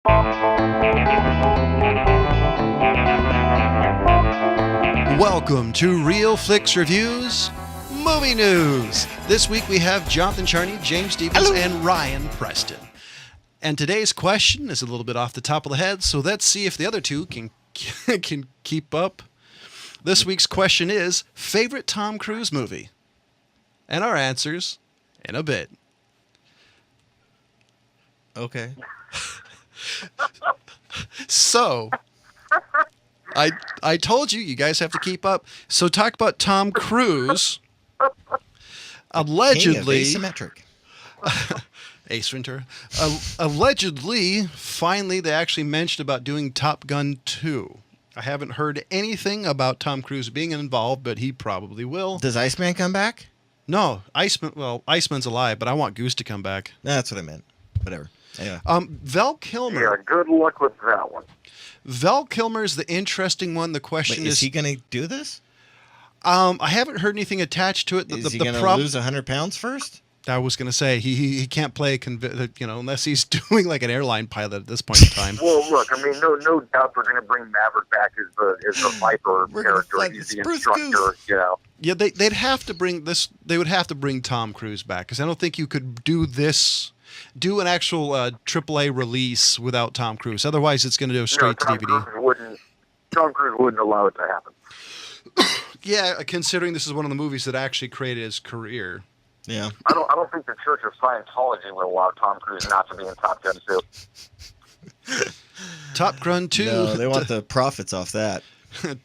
Welcome to Real Flix Reviews Movie News. This week we have Jonathan Charney, James Stevens, and Ryan Preston. And today's question is a little bit off the top of the head, so let's see if the other two can keep up. This week's question is, favorite Tom Cruise movie? And our answers in a bit. Okay. So, I told you guys have to keep up. So talk about Tom Cruise. Allegedly, asymmetric. Ace Ventura. Allegedly, finally, they actually mentioned about doing Top Gun 2. I haven't heard anything about Tom Cruise being involved, but he probably will. Does Iceman come back? No, Iceman's alive, but I want Goose to come back. That's what I meant. Whatever. Anyway. Val Kilmer. Yeah, good luck with that one. Val Kilmer's the interesting one. The question Wait, is he going to do this? I haven't heard anything attached to it. Is he going to lose 100 pounds first? I was going to say he can't play unless he's doing like an airline pilot at this point in time. Well, look, I mean, no doubt they're going to bring Maverick back as the Viper character. He's the instructor, you know. Yeah, they'd have to bring this. They would have to bring Tom Cruise back because I don't think you could do an actual AAA release without Tom Cruise. Otherwise, it's going to go straight to DVD. Tom Cruise wouldn't allow it to happen. Yeah, considering this is one of the movies that actually created his career. Yeah. I don't think the Church of Scientology would allow Tom Cruise not to be in Top Gun 2. Top Gun 2. No, they want the profits off that.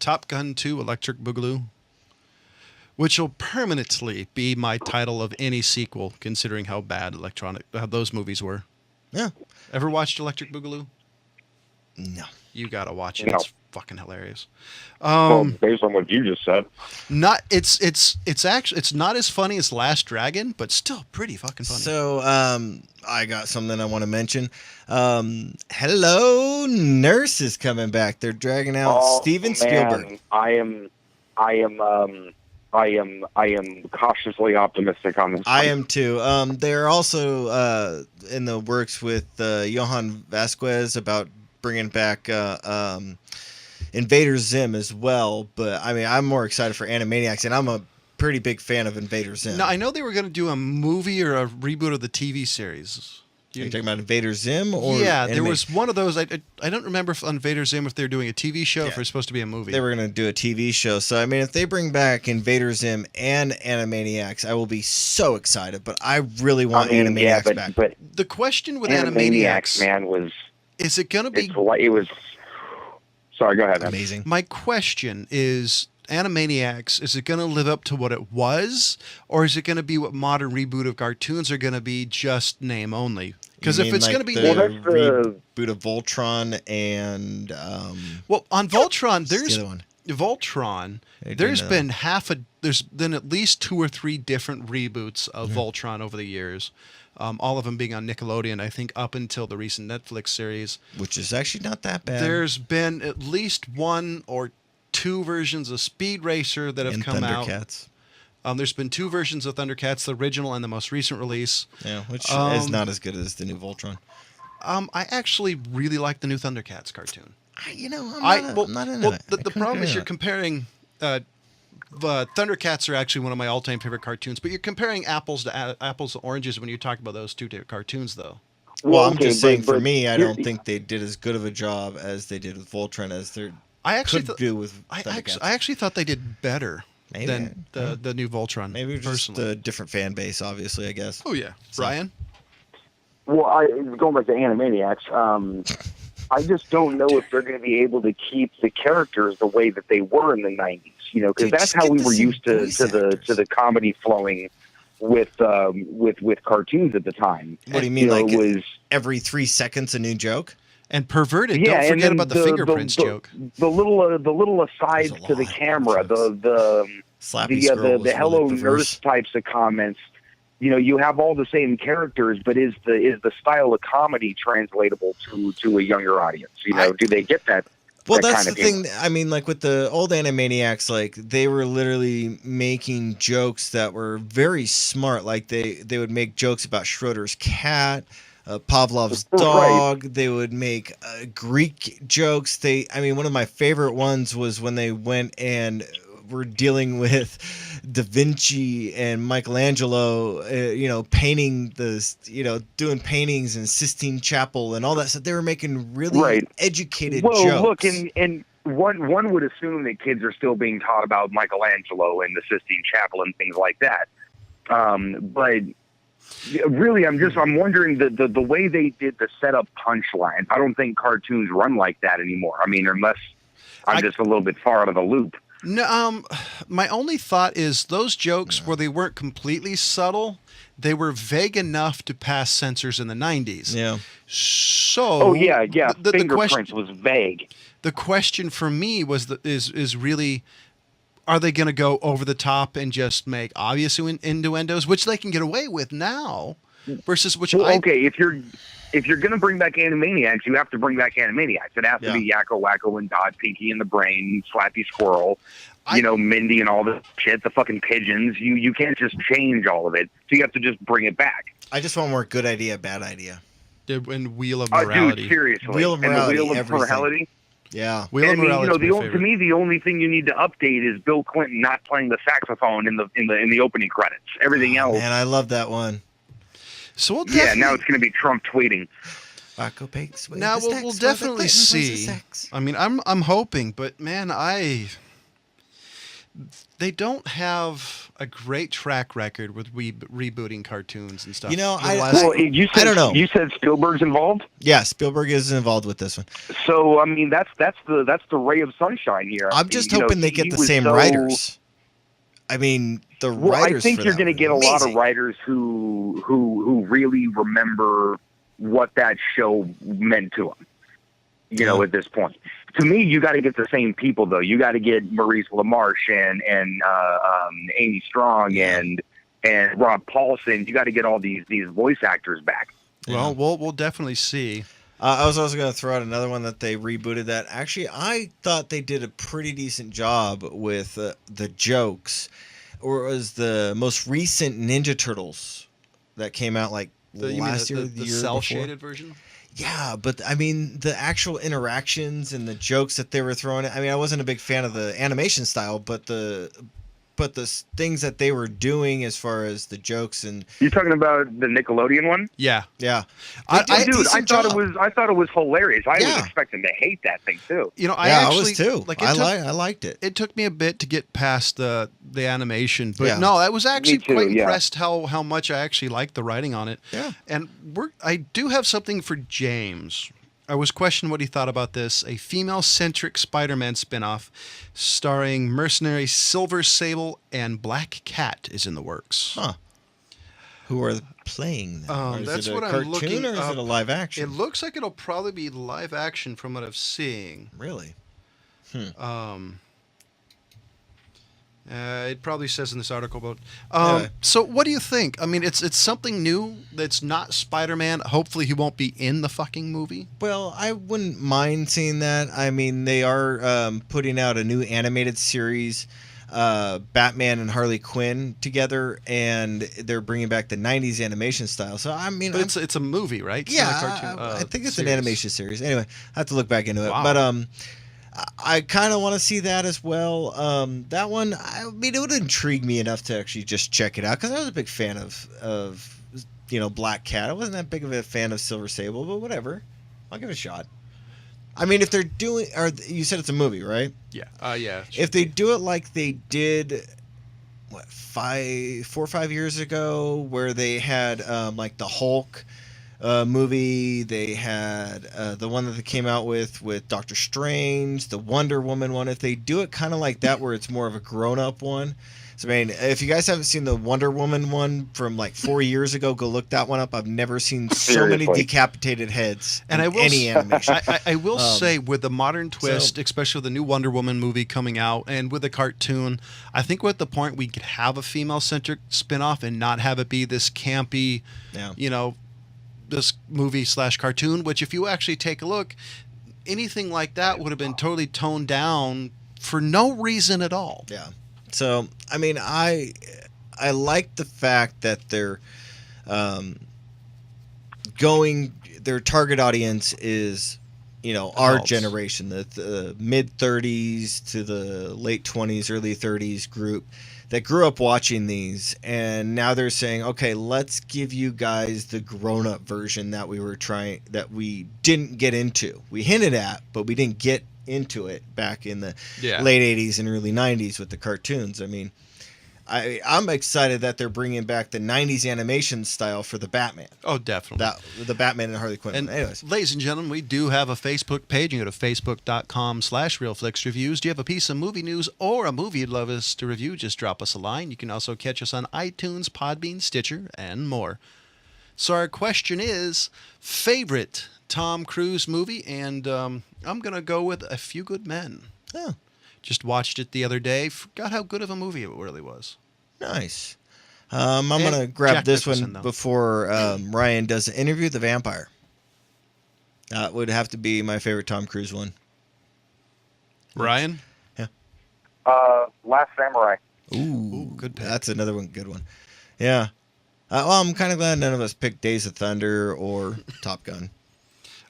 Top Gun 2 Electric Boogaloo, which will permanently be my title of any sequel, considering how bad how those movies were. Yeah. Ever watched Electric Boogaloo? No. You gotta watch it. No. It's fucking hilarious. Well, based on what you just said. It's not as funny as Last Dragon, but still pretty fucking funny. So, I got something I want to mention. Hello, Nurse is coming back. They're dragging out Steven Spielberg. I am cautiously optimistic on this. I am too. They're also in the works with Johan Vasquez about bringing back Invader Zim as well. But I mean, I'm more excited for Animaniacs, and I'm a pretty big fan of Invader Zim. Now, I know they were going to do a movie or a reboot of the TV series. Are you talking about Invader Zim? Or yeah, there was one of those. I don't remember if on Invader Zim if they're doing a TV show or if it's supposed to be a movie. They were going to do a TV show. So, I mean, if they bring back Invader Zim and Animaniacs, I will be so excited. But I really want Animaniacs back. But the question with Animaniacs, man, is it going to be... It was... Sorry, go ahead. Man. Amazing. My question is... Animaniacs, is it going to live up to what it was, or is it going to be what modern reboot of cartoons are going to be, just name only? Because if it's going to be reboot of Voltron and on Voltron, there's the other one. Voltron. There's been at least 2 or 3 different reboots of Voltron over the years. All of them being on Nickelodeon, I think, up until the recent Netflix series, which is actually not that bad. There's been at least 1 or 2 versions of Speed Racer that have come Thundercats. Out. There's been 2 versions of Thundercats, the original and the most recent release. Yeah, which is not as good as the new Voltron. I actually really like the new Thundercats cartoon. I'm not into it. The problem is you're comparing... Thundercats are actually one of my all-time favorite cartoons, but you're comparing apples to oranges when you talk about those 2 cartoons, though. Well, I'm just saying, for me, I don't think they did as good of a job as they did with Voltron as they do with Thundercats. I actually thought they did better than the new Voltron. Maybe just a different fan base, obviously, I guess. Oh, yeah. So. Ryan? Well, going back to Animaniacs, I just don't know if they're going to be able to keep the characters the way that they were in the 90s, you know, because that's how we were used to the comedy flowing with cartoons at the time. What do you mean, like was every 3 seconds a new joke? And perverted. Yeah, don't forget about the fingerprints joke. The little asides to the camera, the Hello Nurse types of comments. You know, you have all the same characters, but is the style of comedy translatable to a younger audience? You know, do they get that? Well, that's the thing. I mean, like with the old Animaniacs, like they were literally making jokes that were very smart. Like they would make jokes about Schroeder's cat. Pavlov's dog. They would make Greek jokes. One of my favorite ones was when they went and were dealing with Da Vinci and Michelangelo, painting doing paintings in Sistine Chapel and all that stuff. They were making really educated jokes. Well, look, and one would assume that kids are still being taught about Michelangelo and the Sistine Chapel and things like that. But really, I'm wondering the way they did the setup punchlines. I don't think cartoons run like that anymore. I mean, unless I'm just a little bit far out of the loop. No, my only thought is those jokes where they weren't completely subtle, they were vague enough to pass censors in the 90s. Yeah. So. The Fingerprints was vague. The question for me is really, are they going to go over the top and just make obvious innuendos, which they can get away with now, versus okay, if you're going to bring back Animaniacs, you have to bring back Animaniacs. It has to be Yakko, Wacko, and Dot, Pinky and the Brain, Slappy Squirrel, Mindy and all the shit, the fucking pigeons. You can't just change all of it, so you have to just bring it back. I just want more good idea, bad idea. And Wheel of Morality. Dude, seriously. Wheel of Morality. And the Wheel of Morality. Yeah. Wheel of Morality. To me, the only thing you need to update is Bill Clinton not playing the saxophone in the opening credits. Everything else. Man, I love that one. So we'll now it's going to be Trump tweeting. Now we'll definitely see. I mean, I'm hoping, but man, they don't have a great track record with rebooting cartoons and stuff. You know, I don't know. You said Spielberg's involved? Yeah, Spielberg is involved with this one. So I mean, that's the ray of sunshine here. I'm just hoping they get the same writers. I mean, writers. I think you're going to get a lot of writers who really remember what that show meant to them. At this point. To me, you got to get the same people though. You got to get Maurice LaMarche and Amy Strong and Rob Paulson. You got to get all these voice actors back. Well, we'll definitely see. I was also going to throw out another one that they rebooted that actually I thought they did a pretty decent job with the jokes. Or it was the most recent Ninja Turtles that came out last year, the year cel-shaded version? Yeah, but I mean, the actual interactions and the jokes that they were throwing. I mean, I wasn't a big fan of the animation style, but the things that they were doing as far as the jokes and. You're talking about the Nickelodeon one? Yeah. I thought it was hilarious. I was expecting to hate that thing too. I was too. I liked it. It took me a bit to get past the animation, but no, I was actually quite impressed how much I actually liked the writing on it. Yeah. And I do have something for James. I was questioning what he thought about this. A female-centric Spider-Man spinoff starring mercenary Silver Sable and Black Cat is in the works. Huh. Who are playing them? That's what I'm looking or is it a live action? It looks like it'll probably be live action from what I'm seeing. Really? It probably says in this article about. So, what do you think? I mean, it's something new that's not Spider-Man. Hopefully, he won't be in the fucking movie. Well, I wouldn't mind seeing that. I mean, they are putting out a new animated series, Batman and Harley Quinn together, and they're bringing back the '90s animation style. So, I mean, but it's a movie, right? It's not a cartoon, I think it's an animation series. Anyway, I have to look back into it, wow. but I kind of want to see that as well. That one, I mean, it would intrigue me enough to actually just check it out because I was a big fan of Black Cat. I wasn't that big of a fan of Silver Sable, but whatever, I'll give it a shot. I mean, if they're doing, or you said it's a movie, right? Yeah. Yeah. If they do it like they did, 4 or 5 years ago, where they had like the Hulk movie, they had the one that they came out with Doctor Strange, the Wonder Woman one. If they do it kind of like that, where it's more of a grown-up one. So, I mean, if you guys haven't seen the Wonder Woman one from 4 years ago, go look that one up. I've never seen so many decapitated heads in any animation. I will say, with the modern twist, especially with the new Wonder Woman movie coming out, and with the cartoon, I think we're at the point we could have a female-centric spinoff and not have it be this campy, this movie/cartoon, which if you actually take a look, anything like that would have been totally toned down for no reason at all. Yeah. So, I mean, I like the fact that they're their target audience is, our generation, the mid 30s to the late 20s, early 30s group that grew up watching these, and now they're saying, okay, let's give you guys the grown-up version that we didn't get into. We hinted at, but we didn't get into it back in the late 80s and early 90s with the cartoons. I mean, I'm excited that they're bringing back the 90s animation style for the Batman. Oh, definitely. The Batman and Harley Quinn. And anyways, ladies and gentlemen, we do have a Facebook page. You go to facebook.com/RealFlixReviews. Do you have a piece of movie news or a movie you'd love us to review? Just drop us a line. You can also catch us on iTunes, Podbean, Stitcher, and more. So our question is, favorite Tom Cruise movie? And I'm going to go with A Few Good Men. Oh. Just watched it the other day. Forgot how good of a movie it really was. Nice. I'm going to grab Jack this Nicholson, one though. before Ryan does the Interview with the Vampire. That would have to be my favorite Tom Cruise one. Ryan? Yeah. Last Samurai. Ooh, good pick. That's another one, good one. Yeah. Well, I'm kind of glad none of us picked Days of Thunder or Top Gun.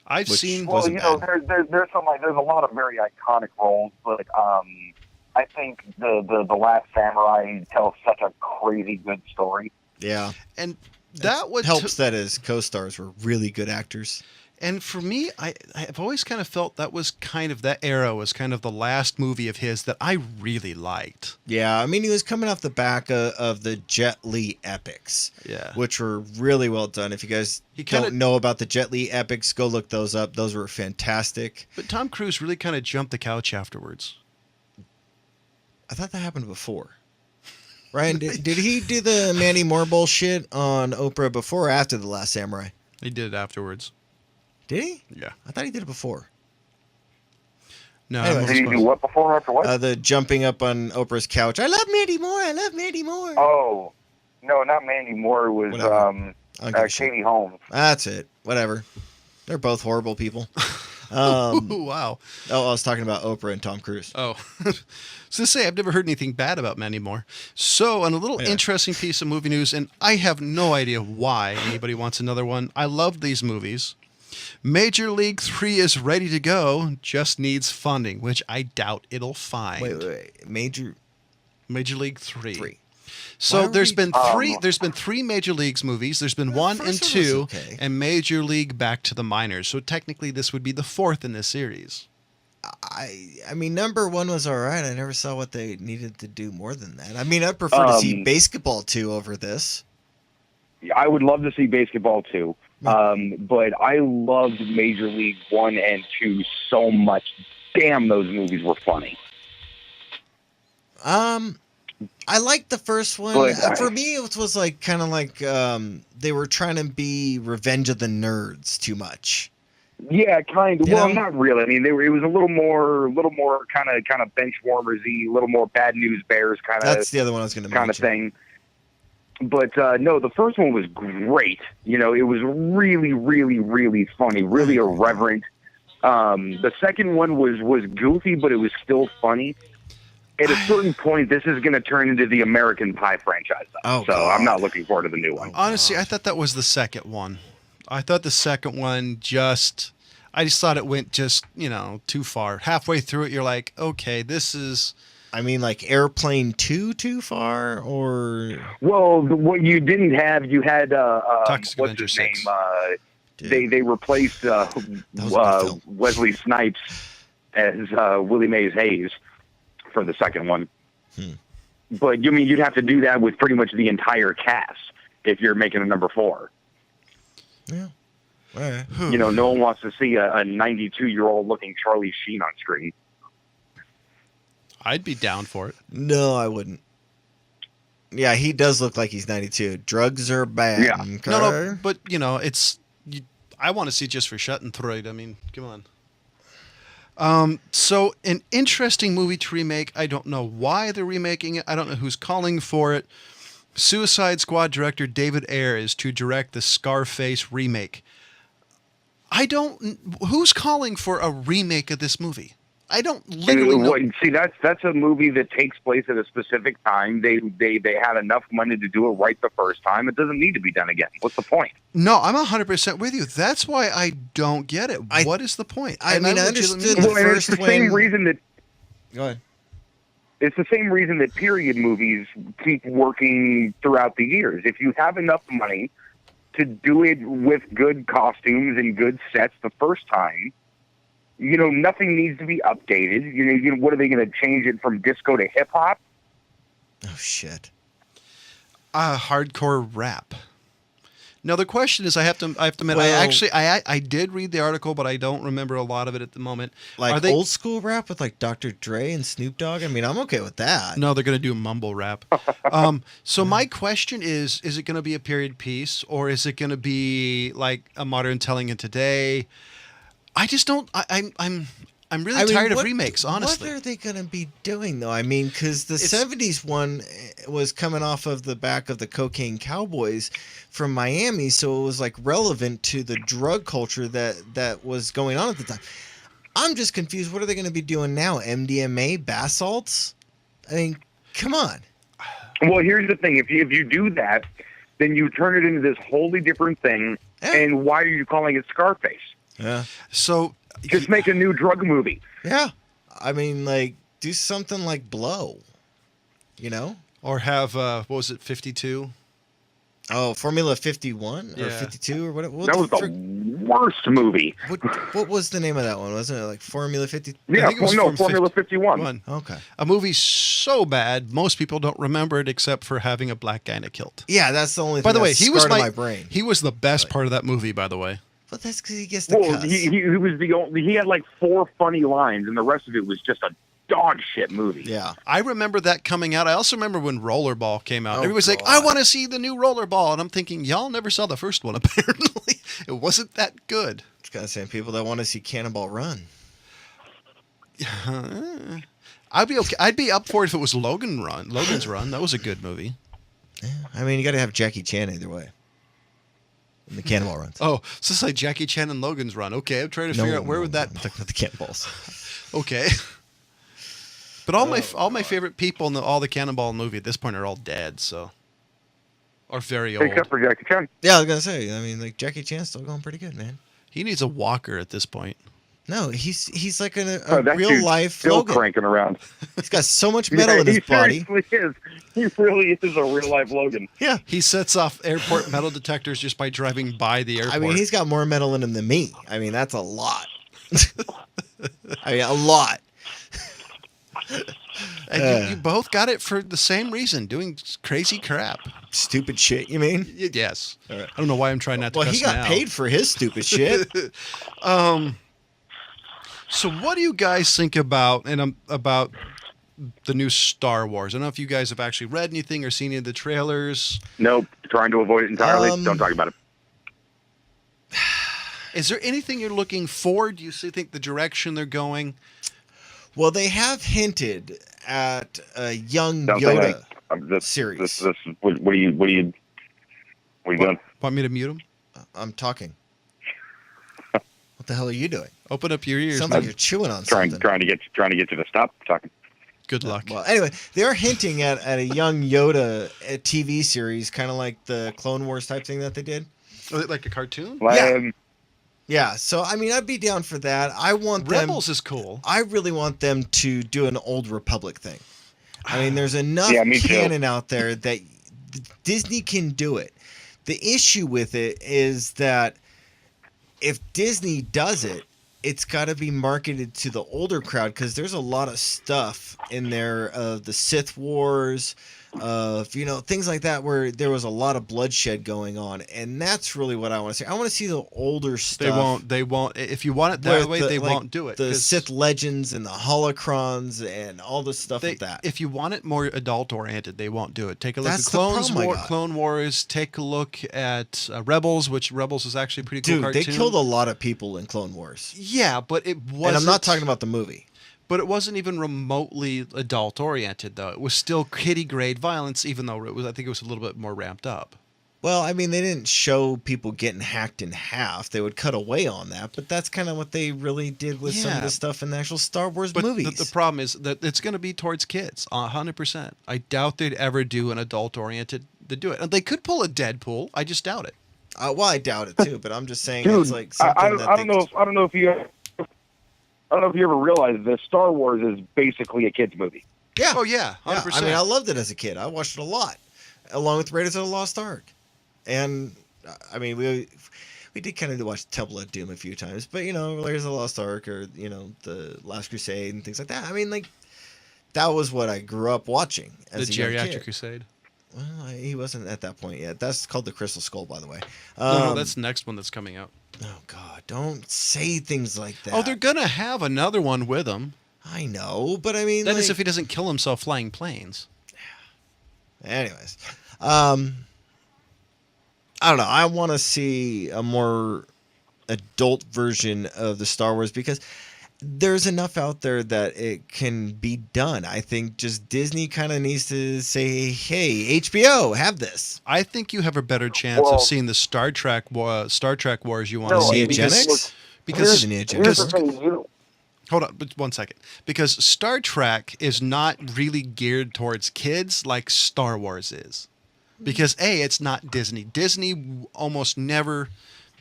I've seen. Well, there's a lot of very iconic roles, but I think the Last Samurai tells such a crazy good story. Yeah, and that would helps that his co-stars were really good actors. And for me, I've always kind of felt that era was kind of the last movie of his that I really liked. Yeah, I mean, he was coming off the back of the Jet Li epics, which were really well done. If you guys don't know about the Jet Li epics, go look those up. Those were fantastic. But Tom Cruise really kind of jumped the couch afterwards. I thought that happened before. Ryan, did he do the Mandy Moore bullshit on Oprah before or after The Last Samurai? He did it afterwards. Did he? Yeah. I thought he did it before. No. Anyways, did he do what before after what? The jumping up on Oprah's couch. I love Mandy Moore. I love Mandy Moore. Oh, no, not Mandy Moore. It was Katie Holmes. That's it. Whatever. They're both horrible people. Wow. Oh, I was talking about Oprah and Tom Cruise. Oh. So to say, I've never heard anything bad about Mandy Moore. So, on a little interesting piece of movie news, and I have no idea why anybody wants another one. I love these movies. Major League 3 is ready to go, just needs funding, which I doubt it'll find. Wait. Major League 3. So there's been three Major Leagues movies. There's been 1 and 2, and Major League Back to the Minors. So technically, this would be the 4th in this series. I mean, number 1 was all right. I never saw what they needed to do more than that. I mean, I'd prefer to see Basketball 2 over this. I would love to see Basketball 2. But I loved Major League 1 and 2 so much. Damn, those movies were funny. I liked the first one. But for me, it was like kind of like they were trying to be Revenge of the Nerds too much. Yeah, kind of. Well, not really. I mean, it was a little more kind of bench warmers-y, a little more Bad News Bears kind of. That's the other one I was going to mention. Kind of thing. But no, the first one was great. You know, it was really, really, really funny, really irreverent. The second one was goofy, but it was still funny. At a certain point, this is going to turn into the American Pie franchise. I'm not looking forward to the new one. Honestly, I thought that was the second one. I thought the second one I just thought it went too far. Halfway through it, you're like, okay, this is... I mean, like Airplane 2 too far, or... Well, what you didn't have, you had, Toxic what's Avenger his 6. name? They replaced Wesley Snipes as Willie Mays Hayes for the second one. But, you'd have to do that with pretty much the entire cast if you're making a number 4. Yeah. All right. No one wants to see a 92-year-old looking Charlie Sheen on screen. I'd be down for it. No, I wouldn't. Yeah, he does look like he's 92. Drugs are bad. Yeah. Okay? No, but I want to see just for Schadenfreude. I mean, come on. So an interesting movie to remake. I don't know why they're remaking it. I don't know who's calling for it. Suicide Squad director David Ayer is to direct the Scarface remake. Who's calling for a remake of this movie? I don't literally know. See, that's a movie that takes place at a specific time. They had enough money to do it right the first time. It doesn't need to be done again. What's the point? No, I'm 100% with you. That's why I don't get it. What is the point? I understood the it's the same reason that. Go ahead. It's the same reason that period movies keep working throughout the years. If you have enough money to do it with good costumes and good sets the first time, nothing needs to be updated. What are they going to change it from disco to hip hop? Oh shit. Hardcore rap. Now the question is, I have to admit, I did read the article, but I don't remember a lot of it at the moment. Like old school rap with like Dr. Dre and Snoop Dogg. I mean, I'm okay with that. No, they're going to do mumble rap. So my question is it going to be a period piece, or is it going to be like a modern telling of today? I just don't. I'm really tired of remakes, honestly. What are they going to be doing, though? I mean, because the 70s one was coming off of the back of the Cocaine Cowboys from Miami, so it was like relevant to the drug culture that was going on at the time. I'm just confused. What are they going to be doing now? MDMA, bath salts? I mean, come on. Well, here's the thing. If you do that, then you turn it into this wholly different thing, and why are you calling it Scarface? Yeah. So... just make a new drug movie. Yeah. I mean, like, do something like Blow, Or have, what was it, 52? Oh, Formula 51 or 52 or what? That was the worst movie. What was the name of that one? Wasn't it like Formula 50? Yeah, Formula 51. Okay. A movie so bad, most people don't remember it except for having a black guy in a kilt. Yeah, that's the only thing by the way, he was my brain. He was the best part of that movie, by the way. But that's because he gets the cuss. He was the only. He had like 4 funny lines, and the rest of it was just a dog shit movie. Yeah, I remember that coming out. I also remember when Rollerball came out. Everybody's like, God. "I want to see the new Rollerball," and I'm thinking, y'all never saw the first one. Apparently, it wasn't that good. It's got the same people that want to see Cannonball Run. I'd be okay. I'd be up for it if it was Logan's Run. That was a good movie. Yeah, I mean, you got to have Jackie Chan either way. In the Cannonball Runs. Oh, so it's like Jackie Chan and Logan's Run. Okay, I'm trying to figure out where would that. I'm talking about the Cannonballs. Okay. But all my favorite people in all the Cannonball movie at this point are all dead, so or very old. Except for Jackie Chan. Yeah, I was gonna say. I mean, like Jackie Chan's still going pretty good, man. He needs a walker at this point. No, he's like a real life still Logan. Cranking around. He's got so much metal in his body. He seriously is. He really is a real life Logan. Yeah, he sets off airport metal detectors just by driving by the airport. I mean, he's got more metal in him than me. I mean, that's a lot. I mean, a lot. And you both got it for the same reason, doing crazy crap. Stupid shit, you mean? Yes. Right. I don't know why I'm trying not to cuss he got now. paid for his stupid shit. So what do you guys think about the new Star Wars? I don't know if you guys have actually read anything or seen any of the trailers. Nope. Trying to avoid it entirely. Don't talk about it. Is there anything you're looking forward? Do you think the direction they're going? Well, they have hinted at a young Yoda series. What are you doing? Want me to mute him? I'm talking. What the hell are you doing? Open up your ears. Sounds like you're chewing on something. Trying to get you to stop talking. Good luck. Well, anyway, they're hinting at a young Yoda TV series, kind of like the Clone Wars type thing that they did. Was it like a cartoon? Yeah. Yeah, so I mean, I'd be down for that. I want Rebels is cool. I really want them to do an Old Republic thing. I mean, there's enough canon out there that Disney can do it. The issue with it is that if Disney does it, it's got to be marketed to the older crowd because there's a lot of stuff in there of the Sith Wars, of things like that where there was a lot of bloodshed going on, and that's really what I want to see. I want to see the older stuff. They won't. If you want it that way, they won't do it. The Sith Legends and the Holocrons and all the stuff like that. If you want it more adult oriented, they won't do it. Take a look at Clone Wars. Take a look at Rebels, which Rebels is actually a pretty cool cartoon. They killed a lot of people in Clone Wars. Yeah, but it wasn't. And I'm not talking about the movie. But it wasn't even remotely adult oriented, though. It was still kiddie grade violence, even though I think it was a little bit more ramped up. Well, I mean, they didn't show people getting hacked in half. They would cut away on that, but that's kind of what they really did with some of the stuff in the actual Star Wars movies. But the problem is that it's going to be towards kids, 100%. I doubt they'd ever do an adult-oriented to do it. And they could pull a Deadpool. I just doubt it. Well, I doubt it too, but I'm just saying Dude, it's like something I don't know if you ever realized that Star Wars is basically a kids movie. Yeah. Oh yeah, 100%. Yeah. I mean, I loved it as a kid. I watched it a lot, along with Raiders of the Lost Ark. And I mean, we did kind of watch Temple of Doom a few times, but Raiders of the Lost Ark or the Last Crusade and things like that. I mean, like that was what I grew up watching as the a young Geriatric kid. Crusade. Well, he wasn't at that point yet. That's called the Crystal Skull, by the way. No, that's the next one that's coming out. Oh God, don't say things like that. Oh, they're gonna have another one with him. I know, but I mean, That is if he doesn't kill himself flying planes. Anyways, I don't know. I want to see a more adult version of the Star Wars because there's enough out there that it can be done. I think just Disney kind of needs to say, "Hey, HBO, have this." I think you have a better chance of seeing the Star Trek Wars you want to see Neogenics? because Here's the thing, hold on, but 1 second. Because Star Trek is not really geared towards kids like Star Wars is. Because it's not Disney. Disney almost never,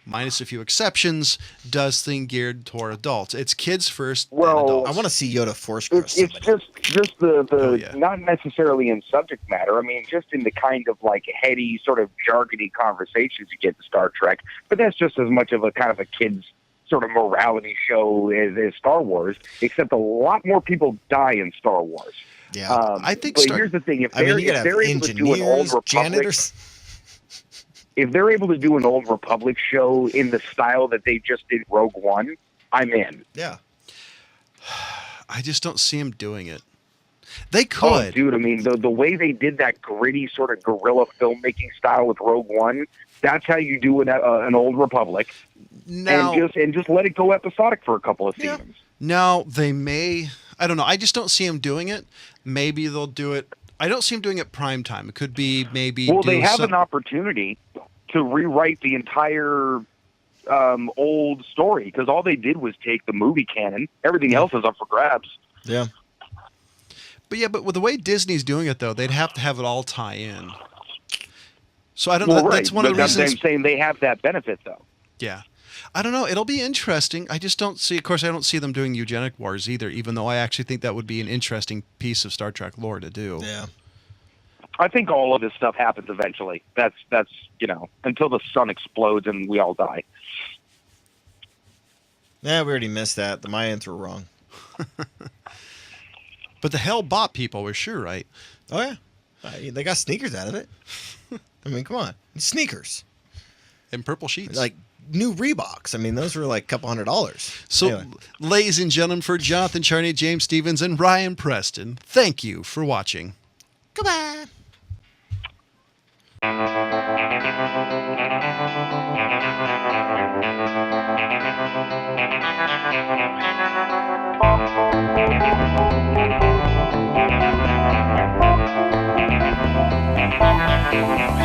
minus a few exceptions, does thing geared toward adults. It's kids first. Well, then adults. I want to see Yoda Force crush it's just the yeah. not necessarily in subject matter. I mean, just in the kind of like heady, sort of jargony conversations you get in Star Trek. But that's just as much of a kind of a kid's sort of morality show as Star Wars, except a lot more people die in Star Wars. Yeah, I think. But here's the thing: if they're able to do an old Republic, janitors. if they're able to do an old Republic show in the style that they just did Rogue One, I'm in. Yeah, I just don't see him doing it. They Oh, could. dude! I mean, the way they did that gritty sort of guerrilla filmmaking style with Rogue One, that's how you do an old Republic, Now, and just let it go episodic for a couple of seasons. now they may. I don't know. I just don't see him doing it. Maybe they'll do it. I don't see him doing it prime time. It could be maybe. Well, they have an opportunity to rewrite the entire old story because all they did was take the movie canon. Everything else is up for grabs. yeah. But with the way Disney's doing it, though, they'd have to have it all tie in. So I don't know. Well, right. That's one of the reasons. I'm saying they have that benefit, though. Yeah. I don't know. It'll be interesting. I just don't see. Of course, I don't see them doing eugenic wars either. Even though I actually think that would be an interesting piece of Star Trek lore to do. Yeah. I think all of this stuff happens eventually. That's until the sun explodes and we all die. Yeah, we already missed that. The Mayans were wrong. But the hell bot people were sure right. Oh yeah, they got sneakers out of it. I mean, come on, sneakers And purple sheets. like new Reeboks. I mean, those were like a couple $100s. So, Anyway. ladies and gentlemen, for Jonathan Charney, James Stevens, and Ryan Preston, thank you for watching. Goodbye. Thank you.